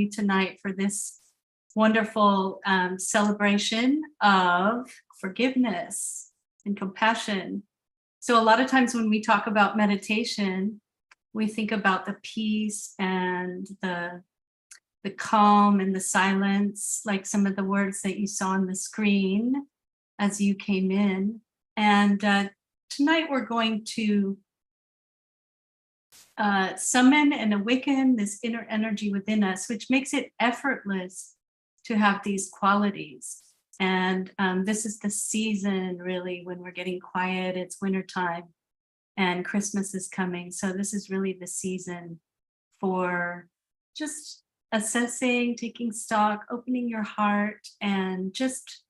joining tonight for this wonderful celebration of forgiveness and compassion. So a lot of times when we talk about meditation, we think about the peace and the calm and the silence, like some of the words that you saw on the screen as you came in. And tonight we're going to summon and awaken this inner energy within us, which makes it effortless to have these qualities. And this is the season really when we're getting quiet. It's wintertime and Christmas is coming. So this is really the season for just assessing, taking stock, opening your heart, and just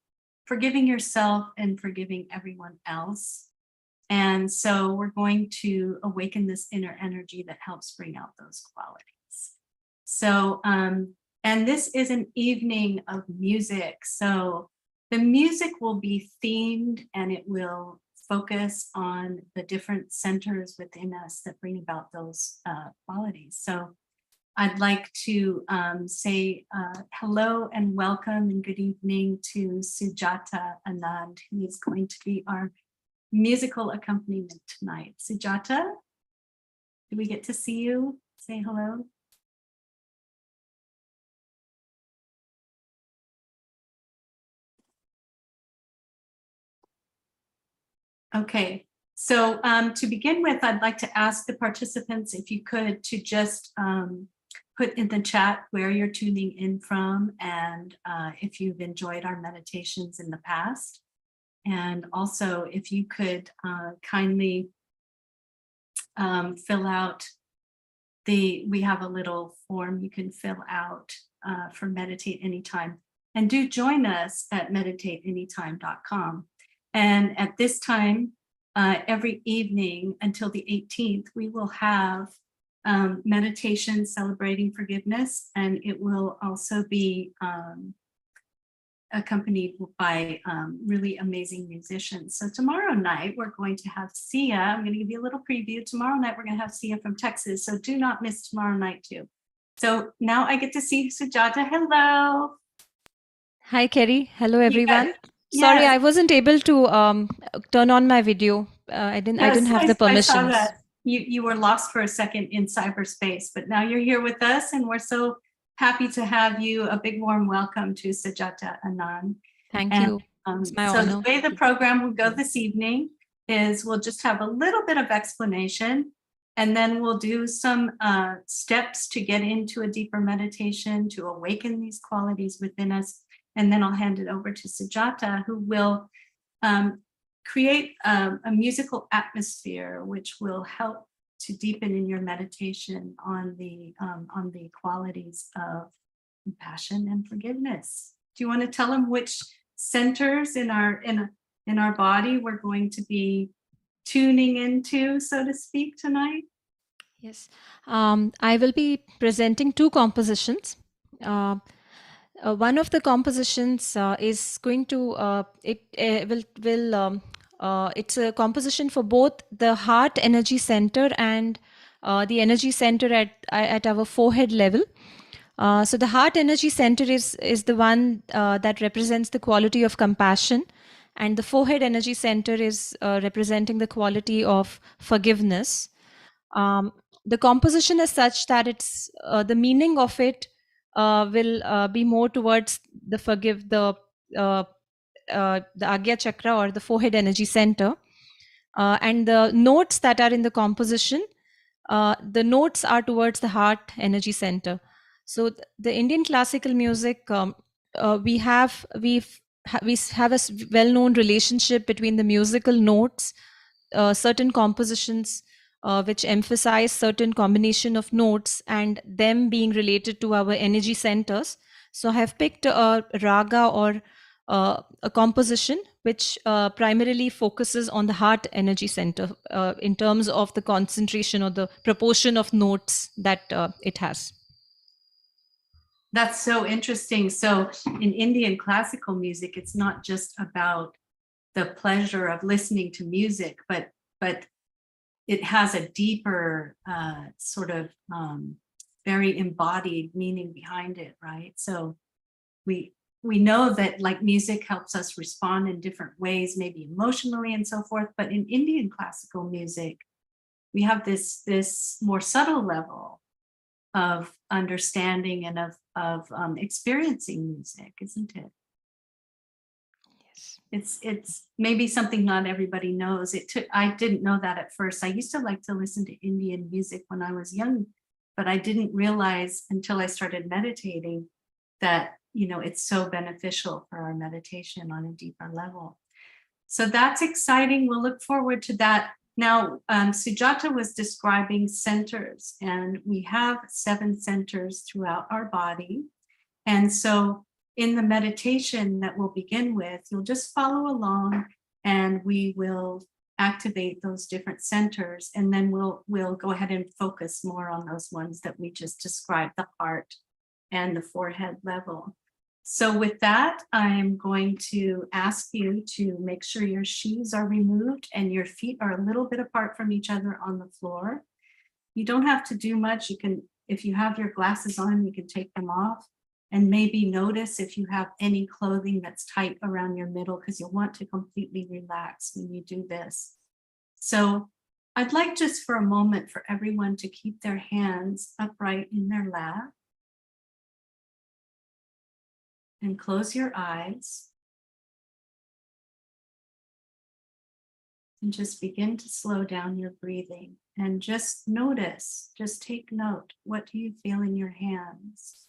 forgiving yourself and forgiving everyone else. And so we're going to awaken this inner energy that helps bring out those qualities. So, and this is an evening of music. So the music will be themed and it will focus on the different centers within us that bring about those qualities. So I'd like to say hello and welcome and good evening to Sujata Anand, who is going to be our musical accompaniment tonight. Sujata, do we get to see you? Say hello. Okay, so to begin with, I'd like to ask the participants if you could to just put in the chat where you're tuning in from and if you've enjoyed our meditations in the past. And also if you could kindly fill out we have a little form you can fill out for Meditate Anytime. And do join us at meditateanytime.com. And at this time, every evening until the 18th, we will have meditation celebrating forgiveness, and it will also be accompanied by really amazing musicians. So tomorrow night, we're going to have Sia. I'm going to give you a little preview. Tomorrow night, we're going to have Sia from Texas. So do not miss tomorrow night too. So now I get to see Sujata. Hello. Hi, Kerry. Hello, everyone. Yes. Sorry, I wasn't able to turn on my video. I didn't have the permissions. I saw that. You were lost for a second in cyberspace, but now you're here with us, and we're so happy to have you. A big warm welcome to Sujata Anand. Thank you. It's my honor. So the way the program will go this evening is we'll just have a little bit of explanation, and then we'll do some steps to get into a deeper meditation to awaken these qualities within us. And then I'll hand it over to Sujata, who will create a musical atmosphere which will help to deepen in your meditation on the qualities of compassion and forgiveness. Do you want to tell them which centers in our body we're going to be tuning into, so to speak, tonight? Yes, I will be presenting two compositions. One of the compositions is going to it's a composition for both the heart energy center and the energy center at our forehead level. So the heart energy center is the one that represents the quality of compassion, and the forehead energy center is representing the quality of forgiveness. The composition is such that it's the meaning of it will be more towards the Agya Chakra or the forehead energy center. And the notes that are in the composition, the notes are towards the heart energy center. So the Indian classical music, we have a well-known relationship between the musical notes, certain compositions which emphasize certain combination of notes and them being related to our energy centers. So I have picked a raga or a composition which primarily focuses on the heart energy center in terms of the concentration or the proportion of notes that it has. That's so interesting. So in Indian classical music, it's not just about the pleasure of listening to music, but it has a deeper sort of very embodied meaning behind it, right? So we know that like music helps us respond in different ways, maybe emotionally and so forth. But in Indian classical music, we have this more subtle level of understanding and of experiencing music, isn't it? Yes. It's maybe something not everybody knows. I didn't know that at first. I used to like to listen to Indian music when I was young, but I didn't realize until I started meditating that, it's so beneficial for our meditation on a deeper level. So that's exciting. We'll look forward to that. Now, Sujata was describing centers, and we have 7 centers throughout our body. And so in the meditation that we'll begin with, you'll just follow along and we will activate those different centers. And then we'll go ahead and focus more on those ones that we just described, the heart and the forehead level. So with that, I'm going to ask you to make sure your shoes are removed and your feet are a little bit apart from each other on the floor. You don't have to do much. You can, if you have your glasses on, you can take them off. And maybe notice if you have any clothing that's tight around your middle, because you'll want to completely relax when you do this. So I'd like just for a moment for everyone to keep their hands upright in their lap and close your eyes and just begin to slow down your breathing and just notice, just take note, what do you feel in your hands?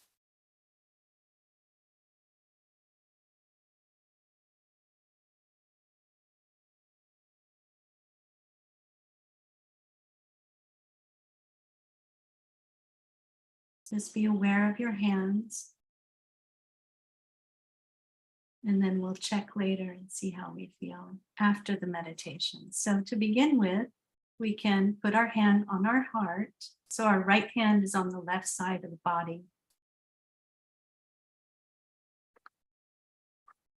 Just be aware of your hands, and then we'll check later and see how we feel after the meditation. So to begin with, we can put our hand on our heart. So our right hand is on the left side of the body.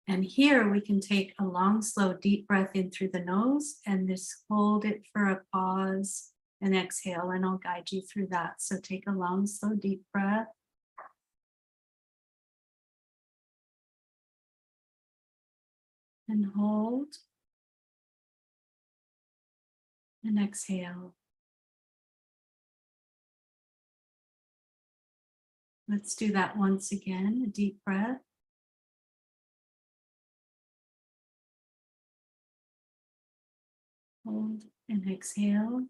And here we can take a long, slow, deep breath in through the nose and just hold it for a pause and exhale, and I'll guide you through that. So take a long, slow, deep breath. And hold. And exhale. Let's do that once again, a deep breath. Hold and exhale.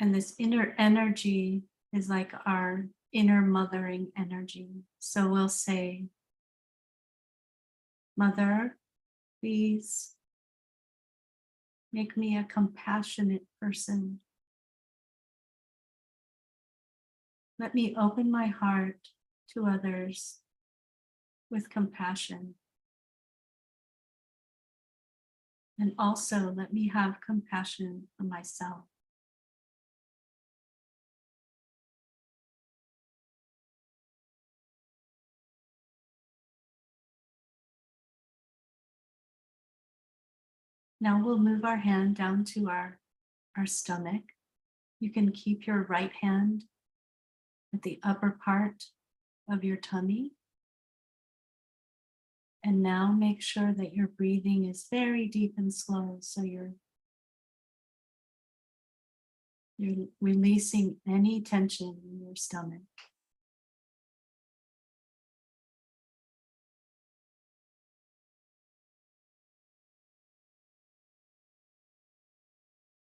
And this inner energy is like our inner mothering energy. So we'll say, Mother, please make me a compassionate person. Let me open my heart to others with compassion. And also let me have compassion for myself. Now we'll move our hand down to our stomach. You can keep your right hand at the upper part of your tummy. And now make sure that your breathing is very deep and slow. So you're releasing any tension in your stomach.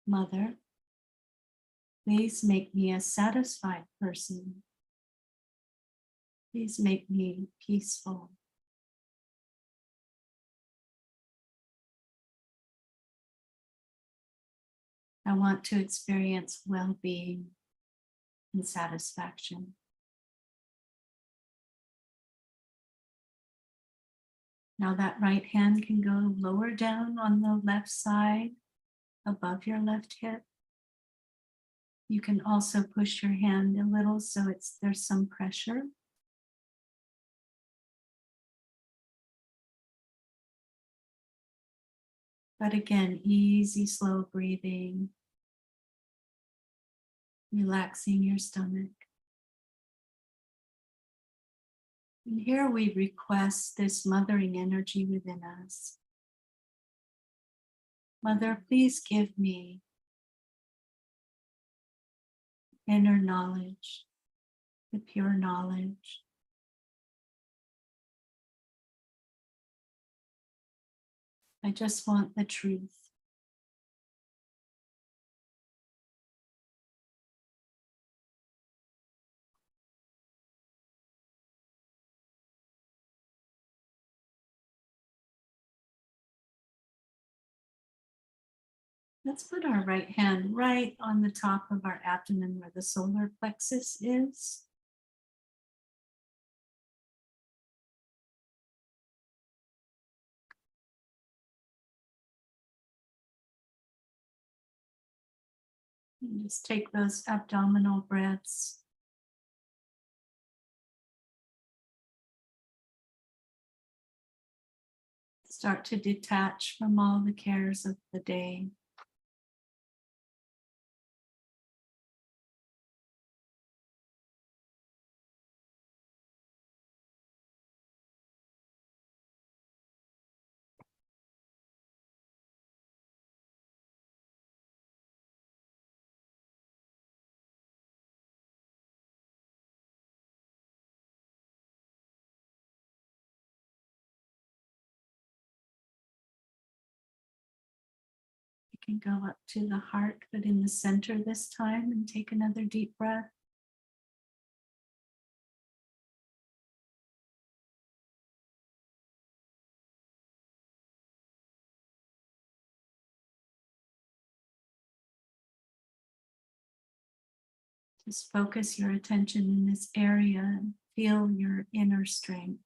Mother, please make me a satisfied person. Please make me peaceful. I want to experience well-being and satisfaction. Now that right hand can go lower down on the left side, above your left hip. You can also push your hand a little so there's some pressure. But again, easy, slow breathing, relaxing your stomach. And here we request this mothering energy within us. Mother, please give me inner knowledge, the pure knowledge. I just want the truth. Let's put our right hand right on the top of our abdomen where the solar plexus is. And just take those abdominal breaths. Start to detach from all the cares of the day. You can go up to the heart, but in the center this time, and take another deep breath. Just focus your attention in this area and feel your inner strength.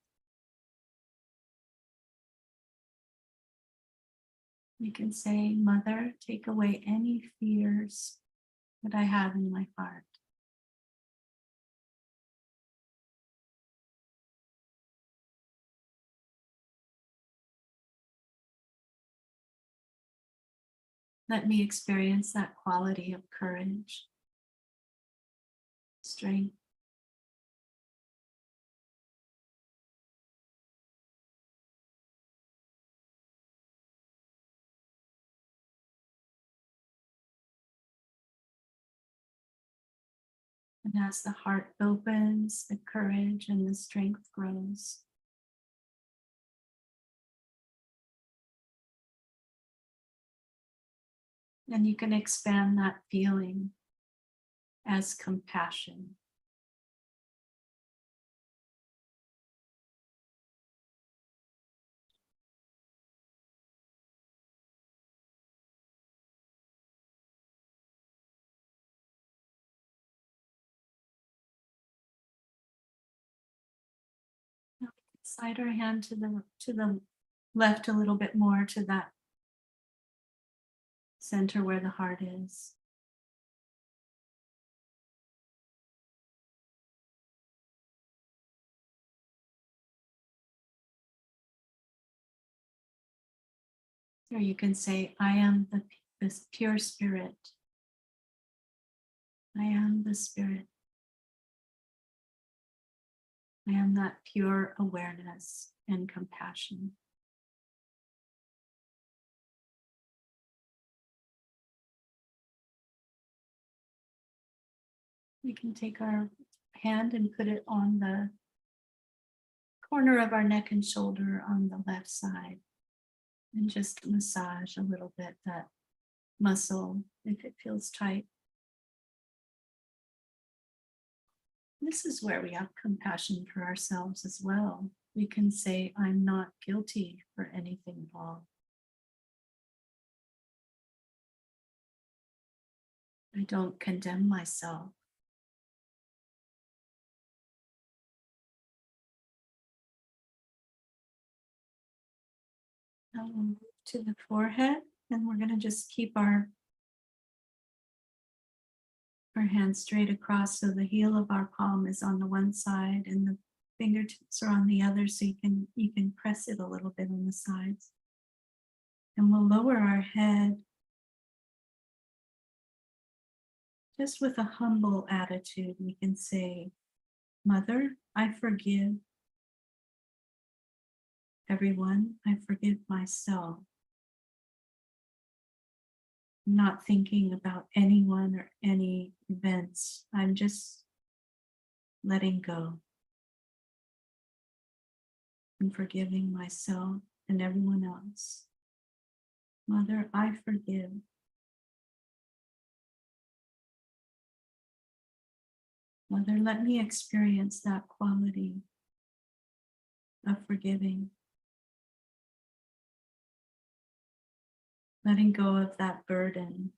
You can say, Mother, take away any fears that I have in my heart. Let me experience that quality of courage, strength. And as the heart opens, the courage and the strength grows. And you can expand that feeling as compassion. Now we can slide our hand to the left a little bit more to that center where the heart is. Or you can say, I am this pure spirit. I am the spirit. I am that pure awareness and compassion. We can take our hand and put it on the corner of our neck and shoulder on the left side and just massage a little bit that muscle if it feels tight. This is where we have compassion for ourselves as well. We can say, I'm not guilty for anything at all. I don't condemn myself. Now we'll move to the forehead, and we're going to just keep our hands straight across, so the heel of our palm is on the one side and the fingertips are on the other, so you can press it a little bit on the sides. And we'll lower our head just with a humble attitude. We can say, Mother, I forgive everyone. I forgive myself. I'm not thinking about anyone or any events. I'm just letting go and forgiving myself and everyone else. Mother, I forgive. Mother, let me experience that quality of forgiving, letting go of that burden.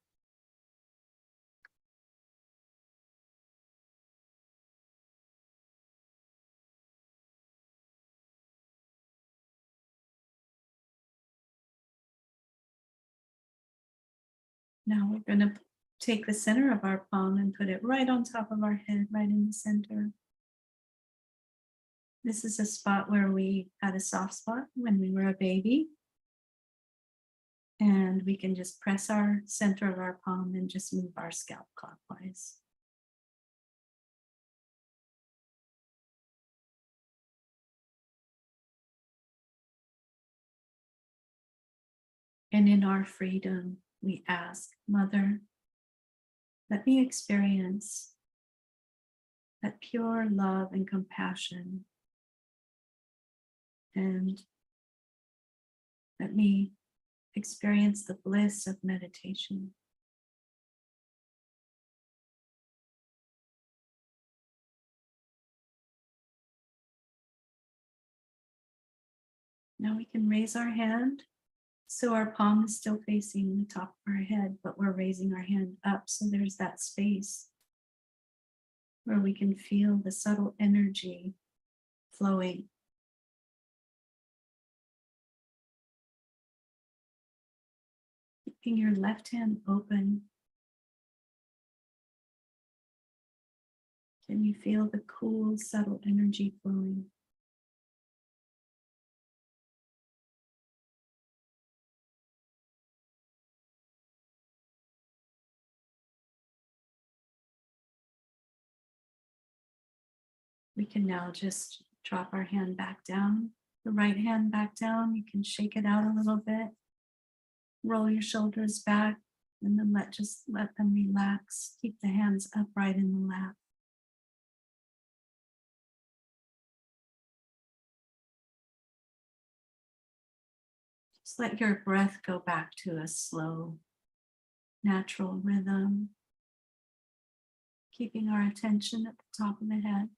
Now we're going to take the center of our palm and put it right on top of our head, right in the center. This is a spot where we had a soft spot when we were a baby. And we can just press our center of our palm and just move our scalp clockwise. And in our freedom, we ask, Mother, let me experience that pure love and compassion. And let me experience the bliss of meditation. Now we can raise our hand. So our palm is still facing the top of our head, but we're raising our hand up. So there's that space where we can feel the subtle energy flowing. Keeping your left hand open. Can you feel the cool, subtle energy flowing? We can now just drop our hand back down, the right hand back down. You can shake it out a little bit. Roll your shoulders back and then just let them relax. Keep the hands upright in the lap. Just let your breath go back to a slow, natural rhythm. Keeping our attention at the top of the head.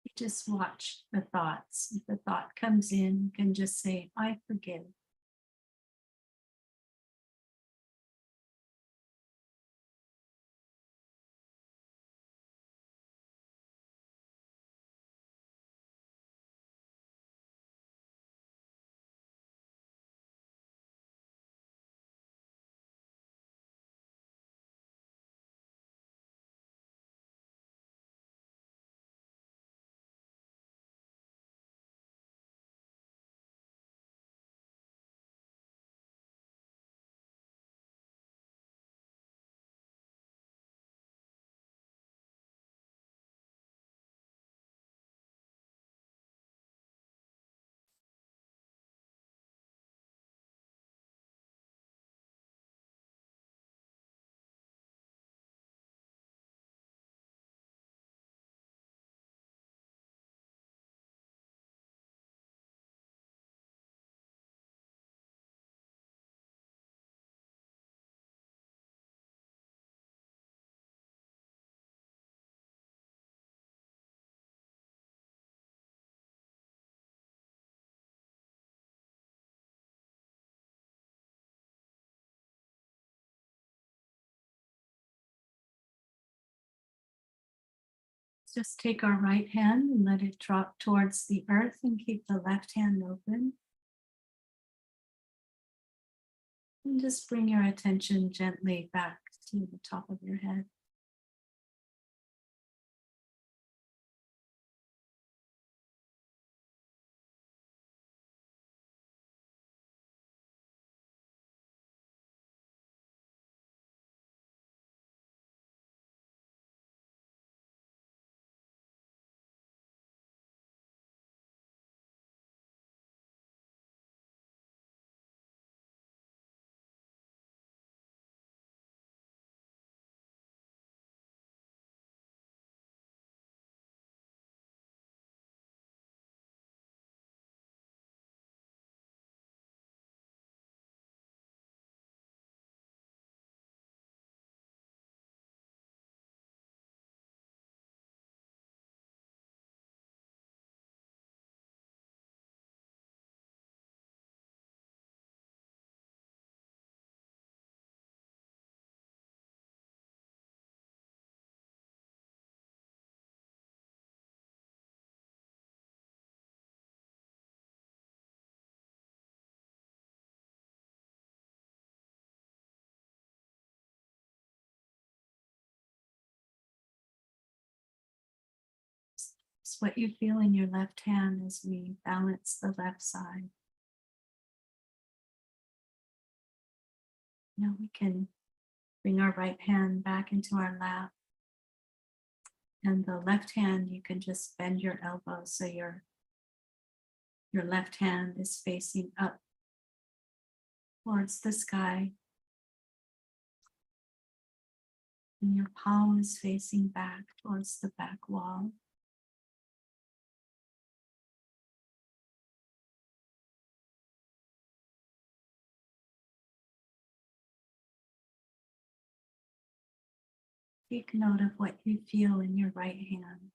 You just watch the thoughts. If the thought comes in, you can just say, I forgive. just take our right hand and let it drop towards the earth and keep the left hand open. And just bring your attention gently back to the top of your head. It's what you feel in your left hand as we balance the left side. Now we can bring our right hand back into our lap. And the left hand, you can just bend your elbow so your left hand is facing up towards the sky. And your palm is facing back towards the back wall. Take note of what you feel in your right hand.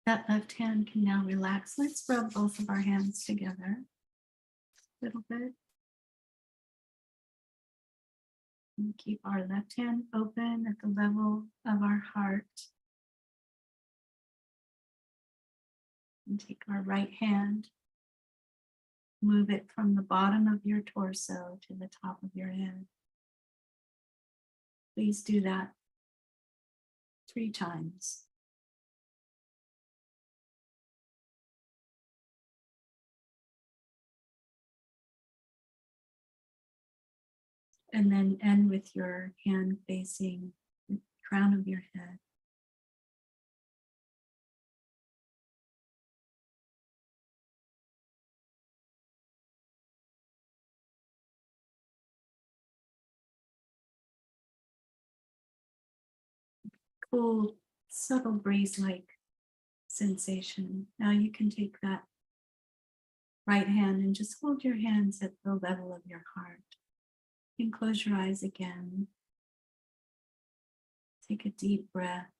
That left hand can now relax. Let's rub both of our hands together a little bit. And keep our left hand open at the level of our heart. And take our right hand, move it from the bottom of your torso to the top of your head. Please do that 3 times. And then end with your hand facing the crown of your head. Cool, subtle breeze-like sensation. Now you can take that right hand and just hold your hands at the level of your heart. You can close your eyes again. Take a deep breath.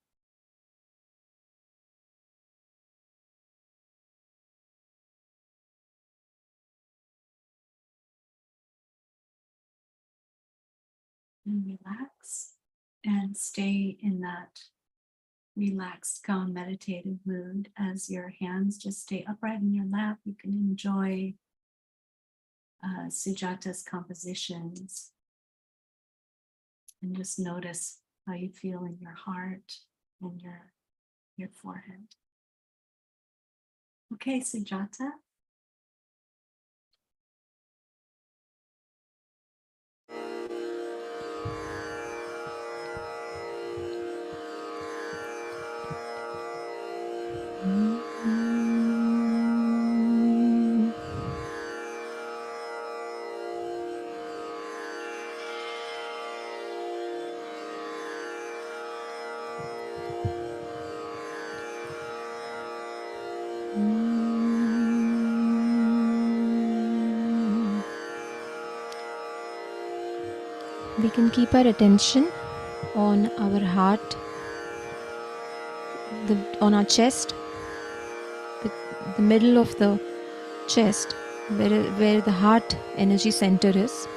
And relax and stay in that relaxed, calm, meditative mood as your hands just stay upright in your lap. You can enjoy Sujata's compositions and just notice how you feel in your heart and your forehead. Okay, Sujata. We can keep our attention on our heart, on our chest, the middle of the chest, where the heart energy center is.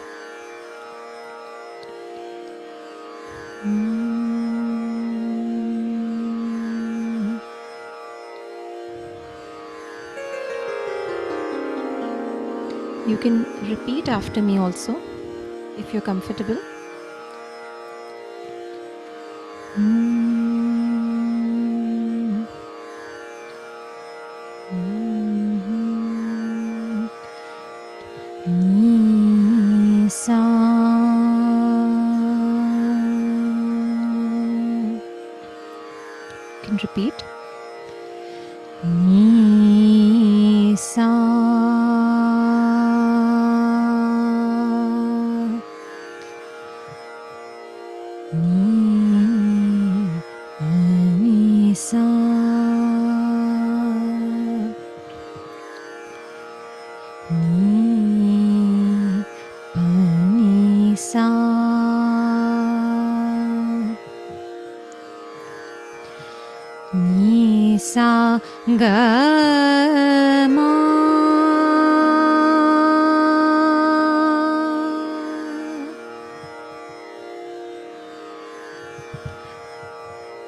You can repeat after me also, if you're comfortable. You can repeat. Sa ga ma.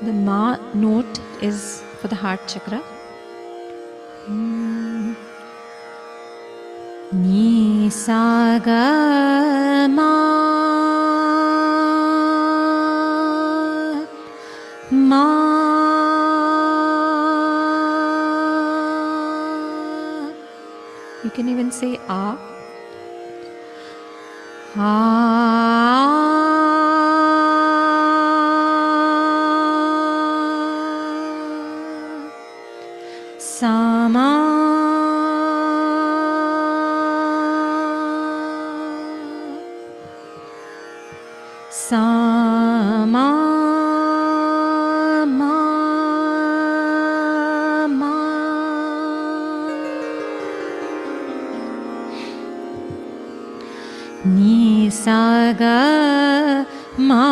The ma note is for the heart chakra. Ni sa ga ma. Ma. You can even say ah. Sama. Sama. Ni sa ga ma.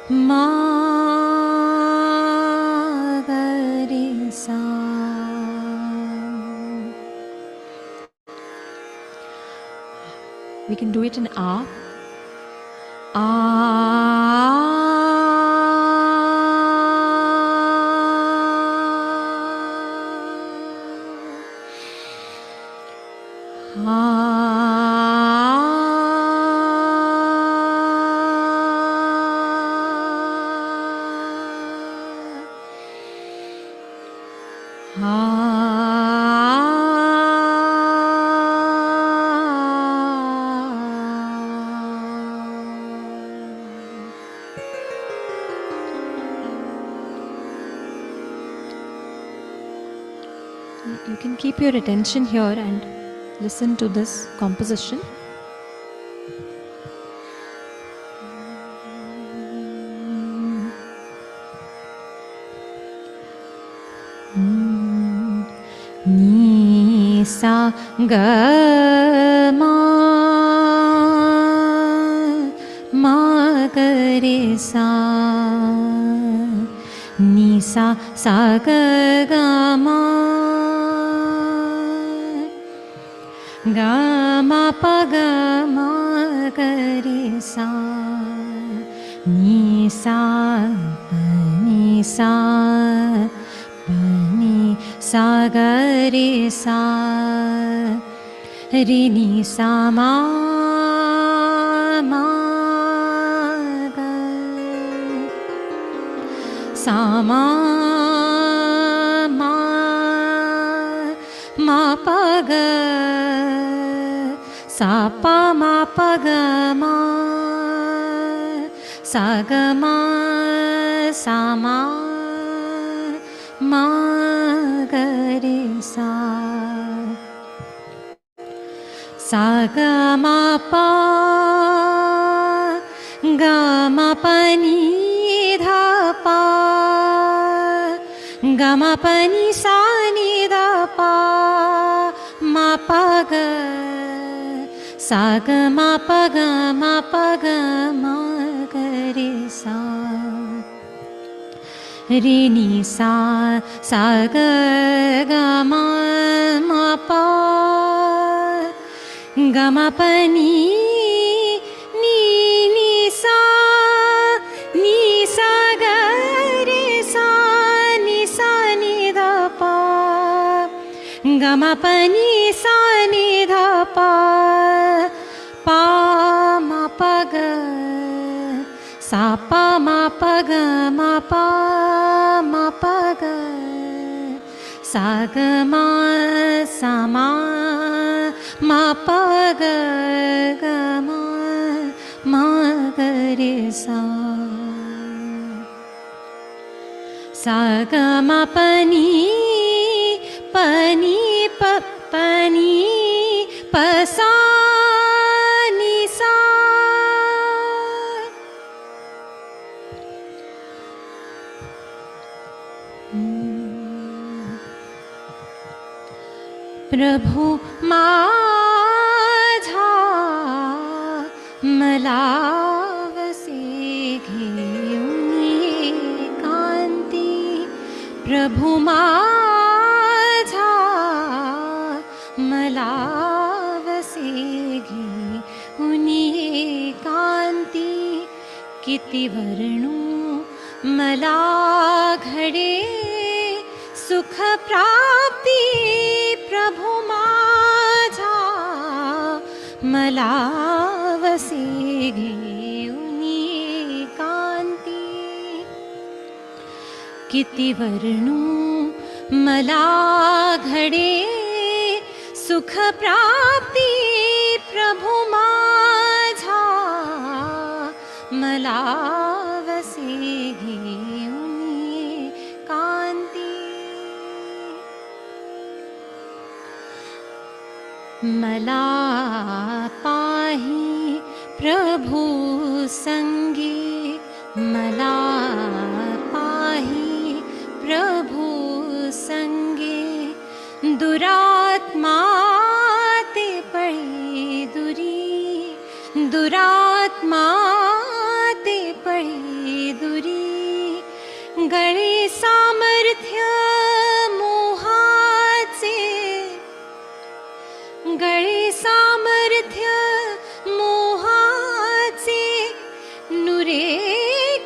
Ma ga re sa. We can do it in ah. You can keep your attention here and listen to this composition. Ni sa ga ma. Ma ga re sa. Ni sa ga ga ma. Ga ma pa ga ma ga re sa. Ni sa pa ni sa pa ni sa ga re sa. Re ni sa ma ma ga. Sa ma ma ma pa ga. Sa pa ma pa ga ma. Sa ga ma sa ma ma ga re sa. Sa ga ma pa ga ma pa ni dha pa. Ga ma pa ni sa ni dha pa. सा ग म प ग म प ग म ग रे सा रे नि सा सा ग ग म म प ग म प नि नि सा ग रे सा नि ध प ग म प नि सा नि ध प पा म प ग सा पा म प ग म पा म प ग सा ग म सा म प ग ग म ग रे सा सा ग म प नि प नि प सा नि सा प्रभु माझा मला वसे घेऊन एकांती प्रभु माझा मला वसे घेऊन एकांती किती वर्णू मला घडे सुख प्राप्ती प्रभु माझा मला वसे घेऊन एकांती किती वर्णू मला घडे सुख प्राप्ती प्रभु माझा मला वसे घेऊन एकांती मला पाही प्रभु संगी मला पाही प्रभु संगे दुरात्मा ते पळी दुरात्मा ते पळी दुरी गळे सामर्थ्य मोहाचे गळे सामर्थ्य मोहाचे नुरे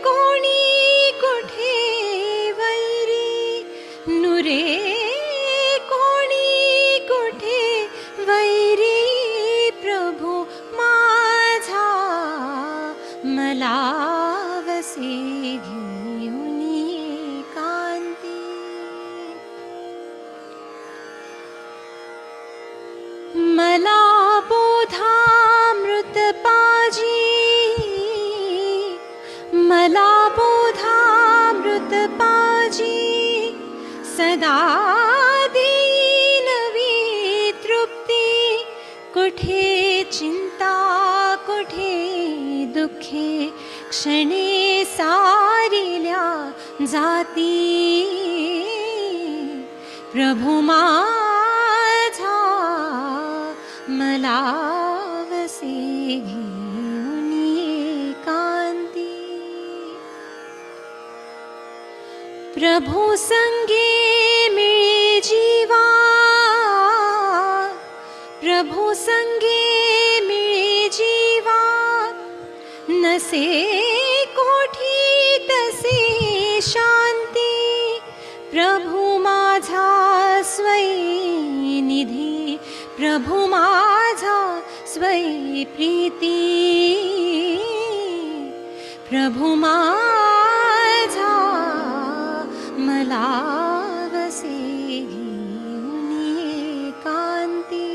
कोणी कुठे वैरी नुरे कोणी कुठे वैरी प्रभु माझा मला वसे घेऊन एकांती मला बोधामृत पाजी मला बोधामृत पाजी सदा देई नवी तृप्ती कुठे चिंता कुठे दुःखे क्षणे सारिल्या जाती प्रभु माझा मला वसे घेऊन एकांती प्रभु संगे मिळे जीवा प्रभु संगे मिळे जीवा नसे कोठी तसे शांती प्रभु माझा स्वै निधी प्रभु माझा स्वै प्रीती प्रभु माझा मला वसे घेऊन एकांती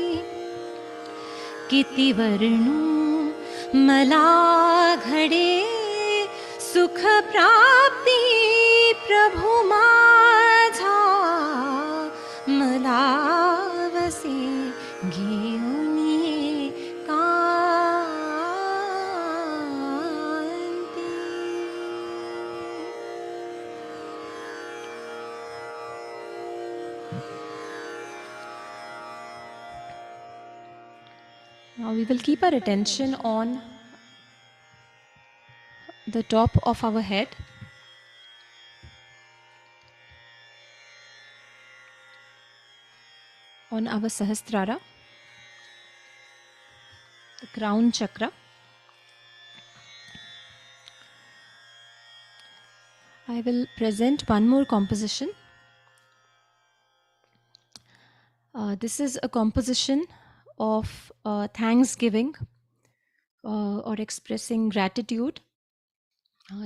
किती वर्णू मला घडे सुख प्राप्ती प्रभु माझा मला वसे घेऊन एकांती Now we will keep our attention on the top of our head, on our Sahasrara, the crown chakra. I will present one more composition. This is a composition of thanksgiving or expressing gratitude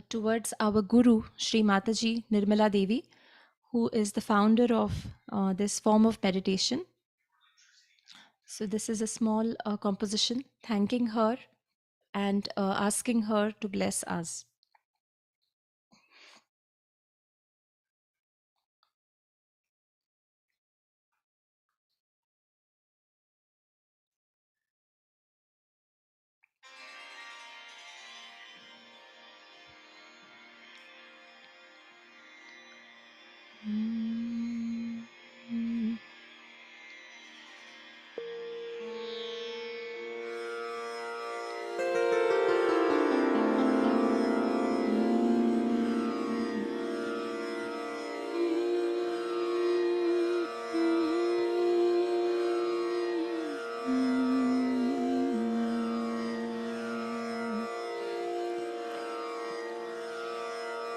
towards our Guru, Sri Mataji Nirmala Devi, who is the founder of this form of meditation. So this is a small composition thanking her and asking her to bless us.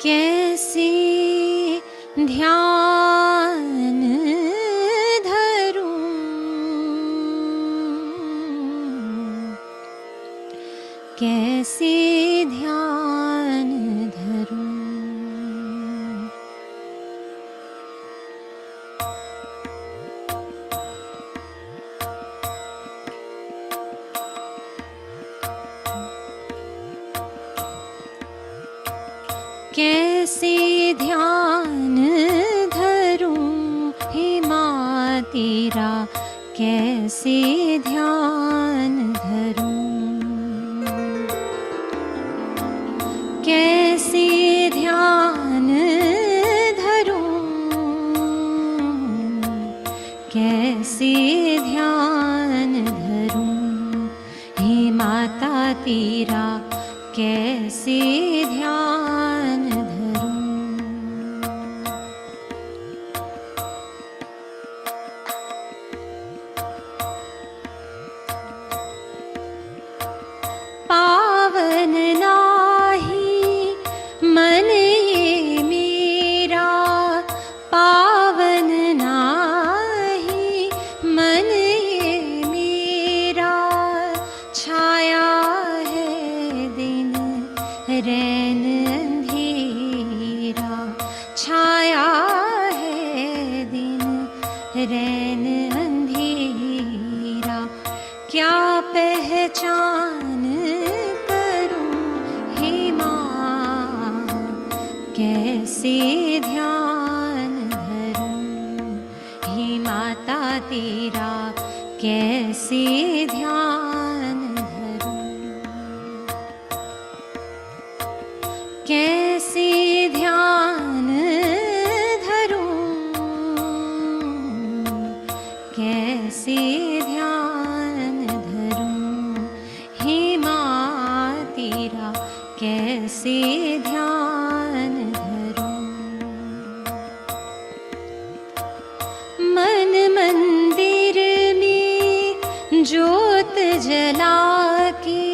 कैसे ध्यान धरूं, कैसे ध्यान धरूं, कैसे ध्यान धरूं, हे माँ तेरा कैसे ध्यान धरूं, कैसे ध्यान धरूं, कैसे ध्यान धरूं, हे माता तेरा कैसे ध्यान धरूं। पावन नाही मन ये मेरा, पावन नाही मन ये मेरा, छाया है दिन रैन अंधेरा, छाया है दिन रैन अंधेरा, क्या पहचान करूं, हे माँ कैसे ध्यान धरूं, हे माता तेरा कैसे ध्यान धरूं, कैसे ध्यान धरूं, कैसे ध्यान धरूं, हे माँ तेरा कैसे ध्यान धरूं। मन मंदिर में ज्योत जला के,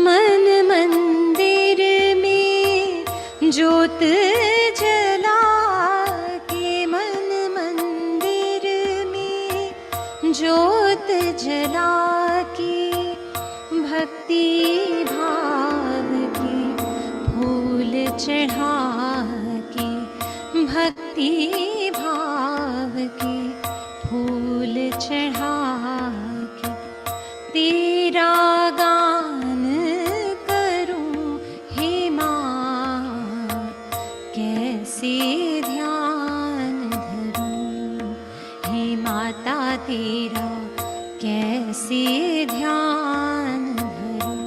मन मंदिर में ज्योत जला के, मन मंदिर में ज्योत जला के, भक्ति भाव के फूल चढ़ा के, भक्ति भाव के फूल चढ़ा के, तेरा गान करूं, हे माँ कैसे ध्यान धरूं, हे माता तेरा कैसे ध्यान धरूं।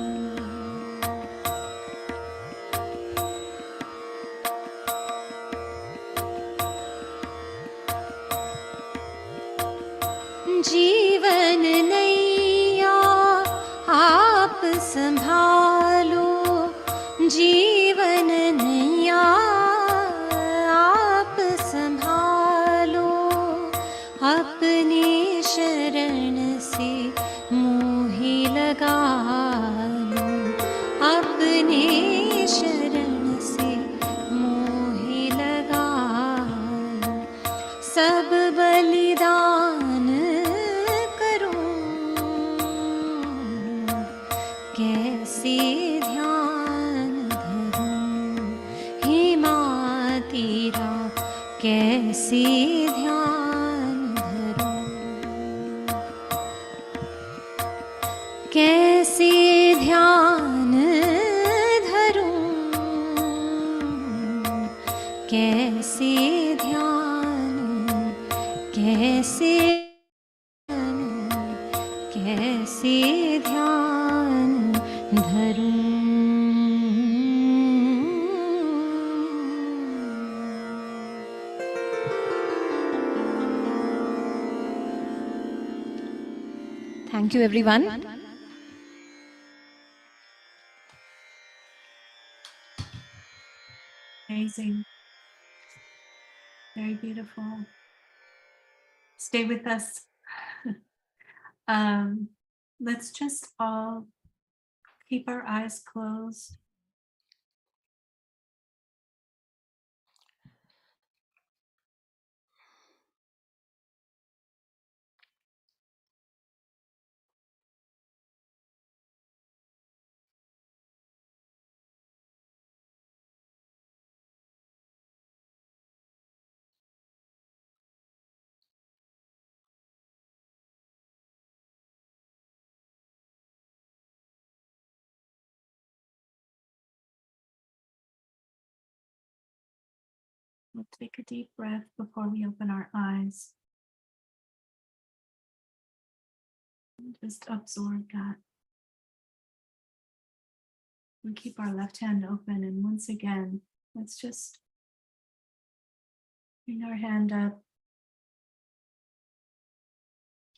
अपने शरण से मोहि लगाए, सब बलिदान करूं, कैसे ध्यान धरूं, हे माँ तेरा कैसे ध्यान धरूं, कैसे ध्यान धरूं, कैसे ध्यान, कैसे कैसे ध्यान धरूं. Thank you, everyone. Amazing. Very beautiful. Stay with us. Let's just all keep our eyes closed. We'll take a deep breath before we open our eyes. And just absorb that. And keep our left hand open. And once again, let's just bring our hand up.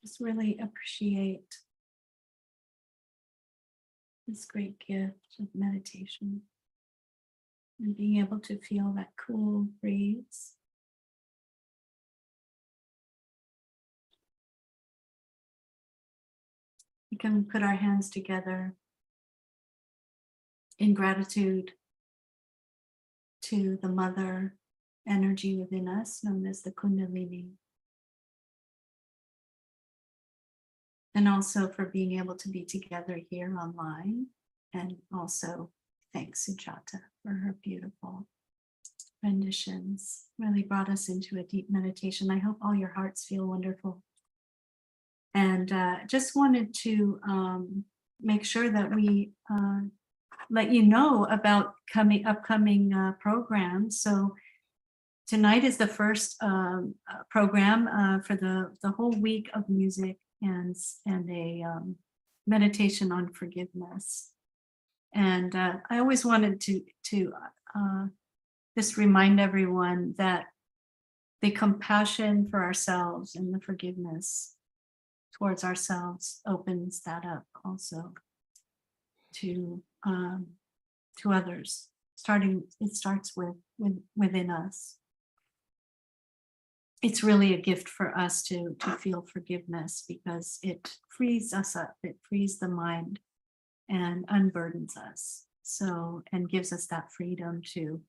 Just really appreciate this great gift of meditation and being able to feel that cool breeze. We can put our hands together in gratitude to the mother energy within us, known as the Kundalini. And also for being able to be together here online. And also thanks Sujata for her beautiful renditions. Really brought us into a deep meditation. I hope all your hearts feel wonderful. And just wanted to make sure that we let you know about upcoming programs. So tonight is the first program for the whole week of music and a meditation on forgiveness. And I always wanted to just remind everyone that the compassion for ourselves and the forgiveness towards ourselves opens that up also to others. It starts within us. It's really a gift for us to feel forgiveness because it frees us up, it frees the mind and unburdens us. So, and gives us that freedom to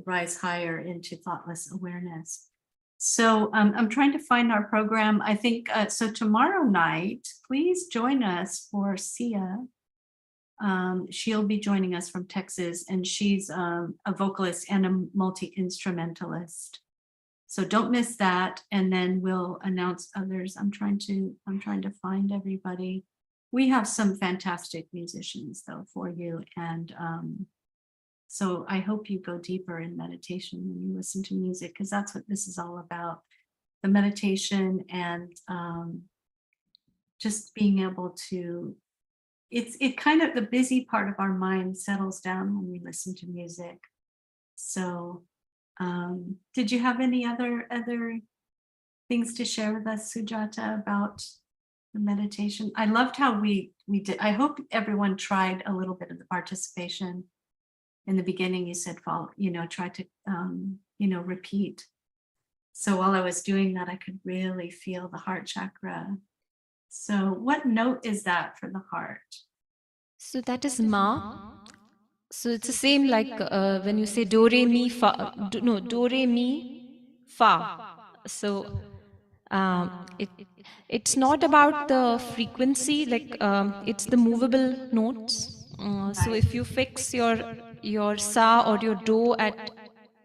rise higher into thoughtless awareness. So I'm trying to find our program. I think, so tomorrow night, please join us for Sia. She'll be joining us from Texas, and she's a vocalist and a multi-instrumentalist. So don't miss that, and then we'll announce others. I'm trying to find everybody. We have some fantastic musicians though for you, and so I hope you go deeper in meditation when you listen to music, because that's what this is all about. The meditation and just being able to, it kind of, the busy part of our mind settles down when we listen to music. So did you have any other things to share with us, Sujata, about the meditation? I loved how we did. I hope everyone tried a little bit of the participation. In the beginning, you said, try to, repeat. So while I was doing that, I could really feel the heart chakra. So what note is that for the heart? So that is Ma. So it's the same like when you say do re mi fa. No, do re mi fa. So it's not about the frequency, like it's the movable notes. So if you fix your sa or your do at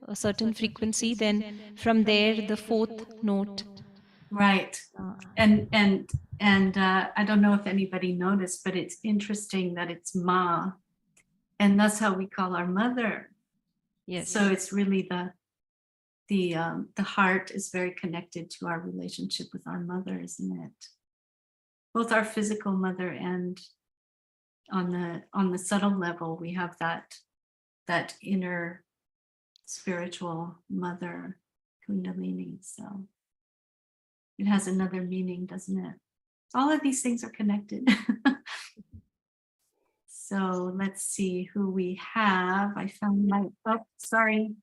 a certain frequency, then from there the fourth note. Right. And I don't know if anybody noticed, but it's interesting that it's Ma, and that's how we call our mother. Yes. So it's really the heart is very connected to our relationship with our mother, isn't it? Both our physical mother and on the subtle level, we have that inner spiritual mother, Kundalini. So it has another meaning, doesn't it? All of these things are connected. So let's see who we have. I found my, oh, sorry.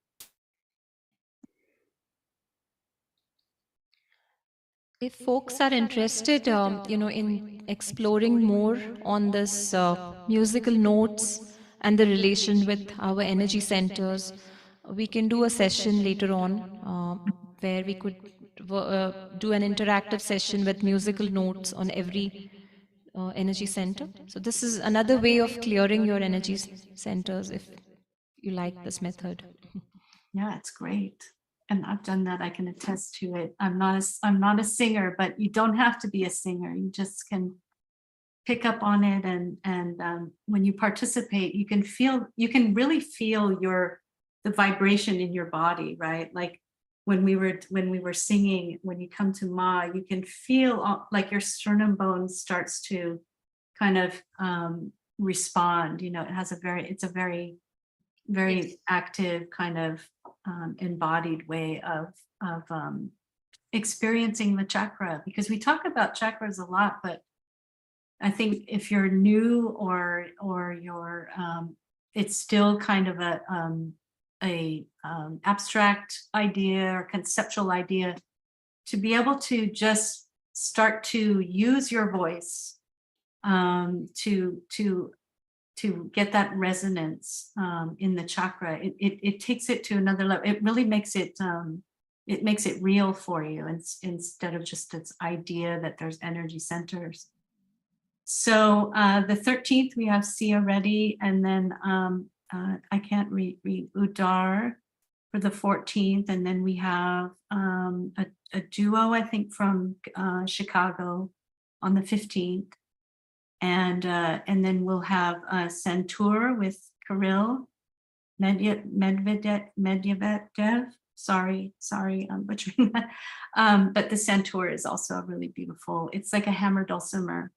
If folks are interested, in exploring more on this musical notes and the relation with our energy centers, we can do a session later on where we could do an interactive session with musical notes on every energy center. So this is another way of clearing your energy centers if you like this method. Yeah, it's great. And I've done that. I can attest to it. I'm not a singer, but you don't have to be a singer. You just can pick up on it, and when you participate, you can really feel the vibration in your body, right? Like when we were singing, when you come to Ma, you can feel like your sternum bone starts to kind of respond. It's a very Yes. active kind of embodied way of experiencing the chakra, because we talk about chakras a lot, but I think if you're new or you're it's still kind of a abstract idea or conceptual idea, to be able to just start to use your voice to get that resonance in the chakra. It takes it to another level. It really makes it real for you, instead of just this idea that there's energy centers. So the 13th, we have Sia Reddy, and then I can't read Udar for the 14th, and then we have a duo, I think, from Chicago on the 15th, and then we'll have Santur with Kirill Medvedev. Sorry, I'm butchering that. But the Santur is also really beautiful. It's like a hammer dulcimer.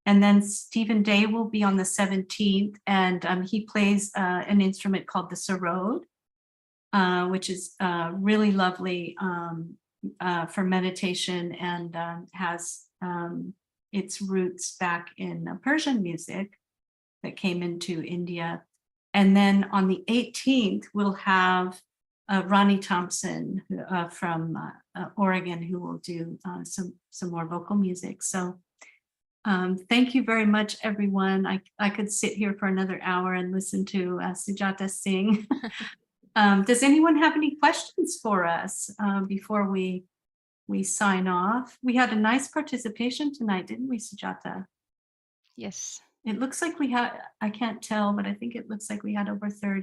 And then Stephen Day will be on the 17th, and he plays an instrument called the sarod, which is really lovely for meditation, and has its roots back in Persian music that came into India. And then on the 18th, we'll have Ronnie Thompson from Oregon, who will do some more vocal music. So thank you very much, everyone. I could sit here for another hour and listen to Sujata sing. Does anyone have any questions for us before we sign off? We had a nice participation tonight, didn't we, Sujata? Yes. It looks like we had, I can't tell, but I think it looks like we had over 30.